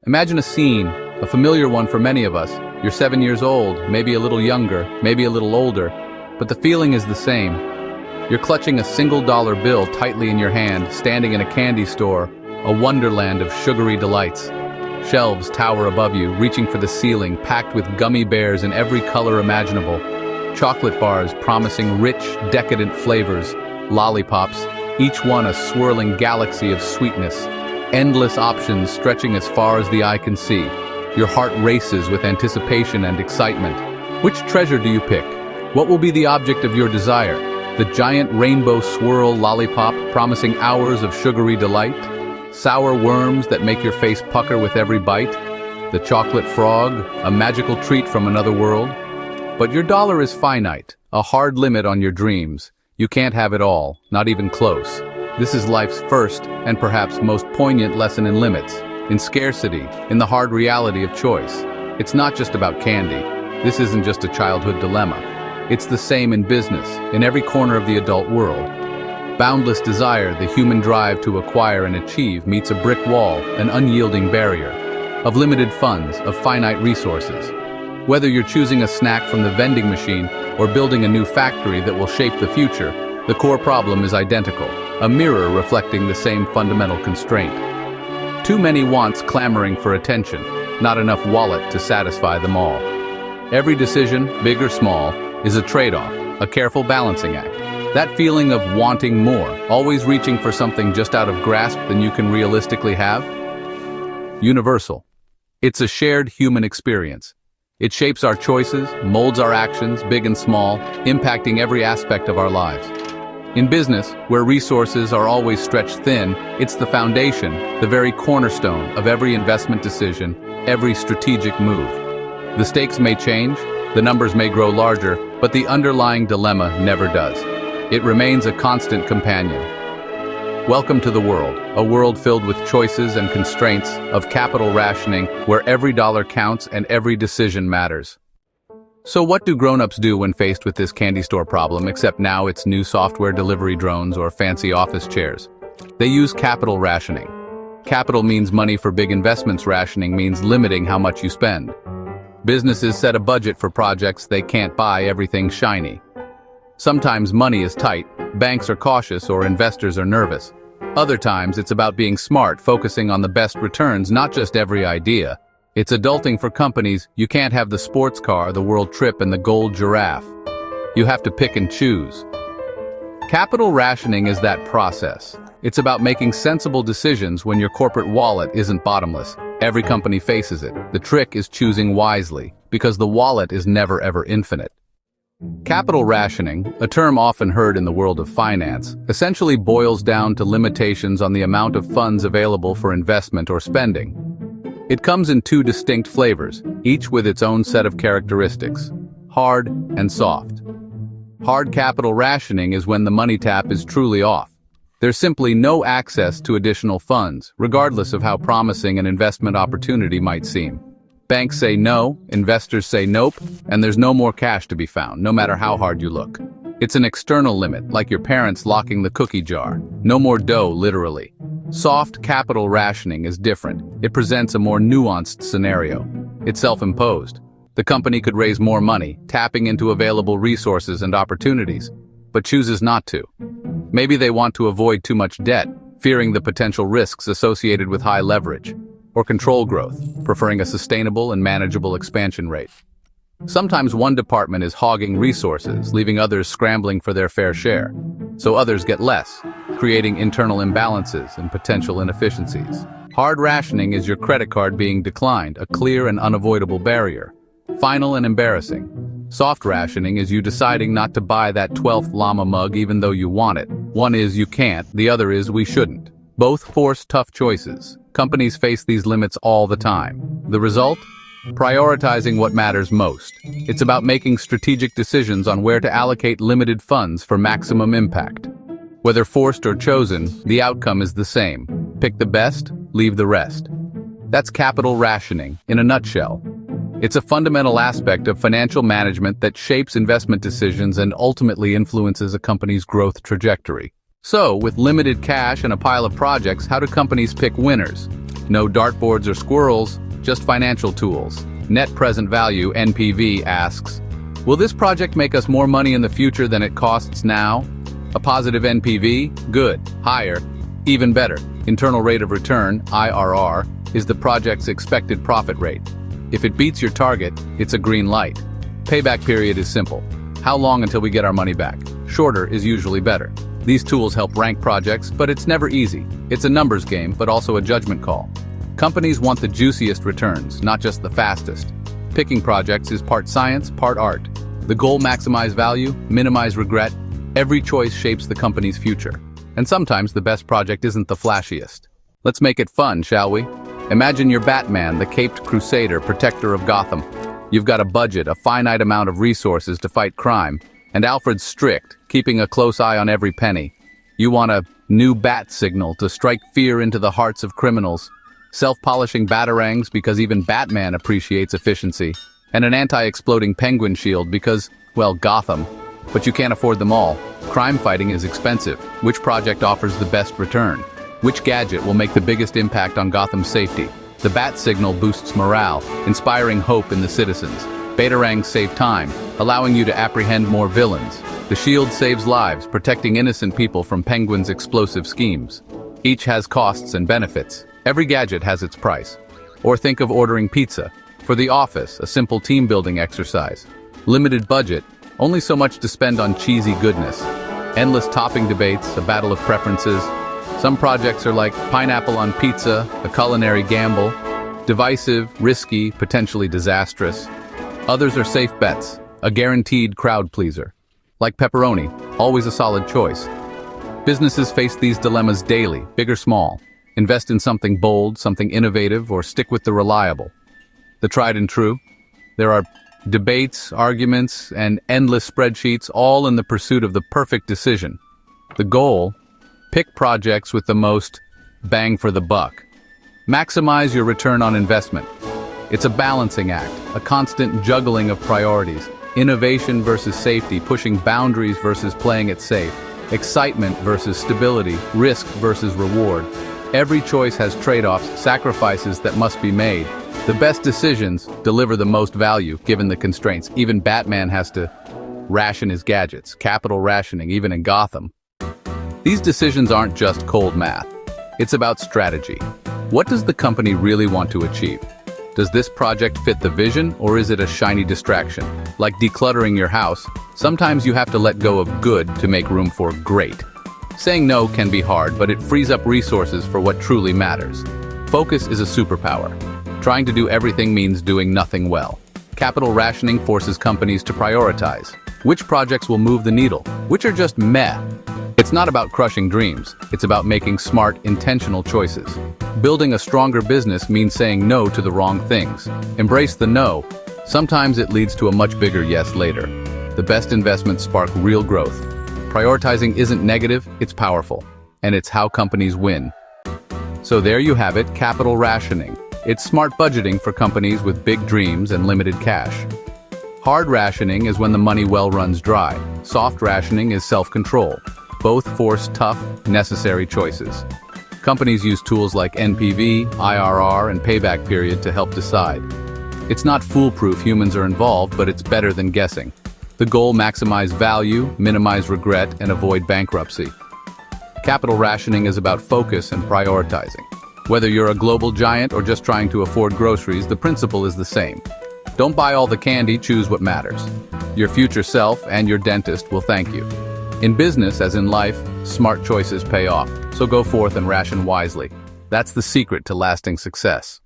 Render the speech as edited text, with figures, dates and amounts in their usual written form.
Imagine a scene, a familiar one for many of us. You're 7 years old, maybe a little younger, maybe a little older, but the feeling is the same. You're clutching a single-dollar bill tightly in your hand, standing in a candy store, a wonderland of sugary delights. Shelves tower above you, reaching for the ceiling, packed with gummy bears in every color imaginable. Chocolate bars promising rich, decadent flavors. Lollipops, each one a swirling galaxy of sweetness. Endless options stretching as far as the eye can see. Your heart races with anticipation and excitement. Which treasure do you pick? What will be the object of your desire? The giant rainbow swirl lollipop promising hours of sugary delight? Sour worms that make your face pucker with every bite? The chocolate frog, a magical treat from another world? But your dollar is finite, a hard limit on your dreams. You can't have it all, not even close. This is life's first and perhaps most poignant lesson in limits, in scarcity, in the hard reality of choice. It's not just about candy. This isn't just a childhood dilemma. It's the same in business, in every corner of the adult world. Boundless desire, the human drive to acquire and achieve, meets a brick wall, an unyielding barrier. Of limited funds, of finite resources. Whether you're choosing a snack from the vending machine or building a new factory that will shape the future, the core problem is identical, a mirror reflecting the same fundamental constraint. Too many wants clamoring for attention, not enough wallet to satisfy them all. Every decision, big or small, is a trade-off, a careful balancing act. That feeling of wanting more, always reaching for something just out of grasp than you can realistically have? Universal. It's a shared human experience. It shapes our choices, molds our actions, big and small, impacting every aspect of our lives. In business, where resources are always stretched thin, it's the foundation, the very cornerstone of every investment decision, every strategic move. The stakes may change, the numbers may grow larger, but the underlying dilemma never does. It remains a constant companion. Welcome to the world, a world filled with choices and constraints, of capital rationing, where every dollar counts and every decision matters. So what do grown-ups do when faced with this candy store problem, except now it's new software delivery drones or fancy office chairs? They use capital rationing. Capital means money for big investments. Rationing means limiting how much you spend. Businesses set a budget for projects they can't buy everything shiny. Sometimes money is tight, banks are cautious, or investors are nervous. Other times it's about being smart, focusing on the best returns, not just every idea. It's adulting for companies. You can't have the sports car, the world trip, and the gold giraffe. You have to pick and choose. Capital rationing is that process. It's about making sensible decisions when your corporate wallet isn't bottomless. Every company faces it. The trick is choosing wisely, because the wallet is never ever infinite. Capital rationing, a term often heard in the world of finance, essentially boils down to limitations on the amount of funds available for investment or spending. It comes in two distinct flavors, each with its own set of characteristics: hard and soft. Hard capital rationing is when the money tap is truly off. There's simply no access to additional funds, regardless of how promising an investment opportunity might seem. Banks say no, investors say nope, and there's no more cash to be found, no matter how hard you look. It's an external limit, like your parents locking the cookie jar. No more dough, literally. Soft capital rationing is different. It presents a more nuanced scenario. It's self-imposed. The company could raise more money, tapping into available resources and opportunities, but chooses not to. Maybe they want to avoid too much debt, fearing the potential risks associated with high leverage, or control growth, preferring a sustainable and manageable expansion rate. Sometimes one department is hogging resources, leaving others scrambling for their fair share, so others get less, creating internal imbalances and potential inefficiencies. Hard rationing is your credit card being declined, a clear and unavoidable barrier. Final and embarrassing. Soft rationing is you deciding not to buy that 12th llama mug even though you want it. One is you can't, the other is we shouldn't. Both force tough choices. Companies face these limits all the time. The result? Prioritizing what matters most. It's about making strategic decisions on where to allocate limited funds for maximum impact. Whether forced or chosen, the outcome is the same. Pick the best, leave the rest. That's capital rationing, in a nutshell. It's a fundamental aspect of financial management that shapes investment decisions and ultimately influences a company's growth trajectory. So, with limited cash and a pile of projects, how do companies pick winners? No dartboards or squirrels, just financial tools. Net present value, NPV, asks, will this project make us more money in the future than it costs now? A positive NPV? Good. Higher? Even better. Internal rate of return, IRR, is the project's expected profit rate. If it beats your target, it's a green light. Payback period is simple. How long until we get our money back? Shorter is usually better. These tools help rank projects, but it's never easy. It's a numbers game, but also a judgment call. Companies want the juiciest returns, not just the fastest. Picking projects is part science, part art. The goal: maximize value, minimize regret. Every choice shapes the company's future. And sometimes the best project isn't the flashiest. Let's make it fun, shall we? Imagine you're Batman, the caped crusader, protector of Gotham. You've got a budget, a finite amount of resources to fight crime, and Alfred's strict, keeping a close eye on every penny. You want a new bat signal to strike fear into the hearts of criminals, self-polishing batarangs because even Batman appreciates efficiency, and an anti-exploding penguin shield because, well, Gotham. But you can't afford them all. Crime fighting is expensive. Which project offers the best return? Which gadget will make the biggest impact on Gotham's safety? The bat signal boosts morale, inspiring hope in the citizens. Batarangs save time, allowing you to apprehend more villains. The shield saves lives, protecting innocent people from Penguin's explosive schemes. Each has costs and benefits. Every gadget has its price. Or think of ordering pizza. For the office, a simple team-building exercise. Limited budget, only so much to spend on cheesy goodness. Endless topping debates, a battle of preferences. Some projects are like pineapple on pizza, a culinary gamble. Divisive, risky, potentially disastrous. Others are safe bets, a guaranteed crowd pleaser. Like pepperoni, always a solid choice. Businesses face these dilemmas daily, big or small. Invest in something bold, something innovative, or stick with the reliable. The tried and true. There are debates, arguments, and endless spreadsheets, all in the pursuit of the perfect decision. The goal: pick projects with the most bang for the buck. Maximize your return on investment. It's a balancing act, a constant juggling of priorities. Innovation versus safety, pushing boundaries versus playing it safe. Excitement versus stability, risk versus reward. Every choice has trade-offs, sacrifices that must be made. The best decisions deliver the most value, given the constraints. Even Batman has to ration his gadgets. Capital rationing, even in Gotham. These decisions aren't just cold math. It's about strategy. What does the company really want to achieve? Does this project fit the vision, or is it a shiny distraction? Like decluttering your house, sometimes you have to let go of good to make room for great. Saying no can be hard, but it frees up resources for what truly matters. Focus is a superpower. Trying to do everything means doing nothing well. Capital rationing forces companies to prioritize. Which projects will move the needle? Which are just meh? It's not about crushing dreams. It's about making smart, intentional choices. Building a stronger business means saying no to the wrong things. Embrace the no. Sometimes it leads to a much bigger yes later. The best investments spark real growth. Prioritizing isn't negative, it's powerful. And it's how companies win. So there you have it, capital rationing. It's smart budgeting for companies with big dreams and limited cash. Hard rationing is when the money well runs dry. Soft rationing is self-control. Both force tough, necessary choices. Companies use tools like NPV, IRR, and payback period to help decide. It's not foolproof, humans are involved, but it's better than guessing. The goal: maximize value, minimize regret, and avoid bankruptcy. Capital rationing is about focus and prioritizing. Whether you're a global giant or just trying to afford groceries, the principle is the same. Don't buy all the candy, choose what matters. Your future self and your dentist will thank you. In business, as in life, smart choices pay off, so go forth and ration wisely. That's the secret to lasting success.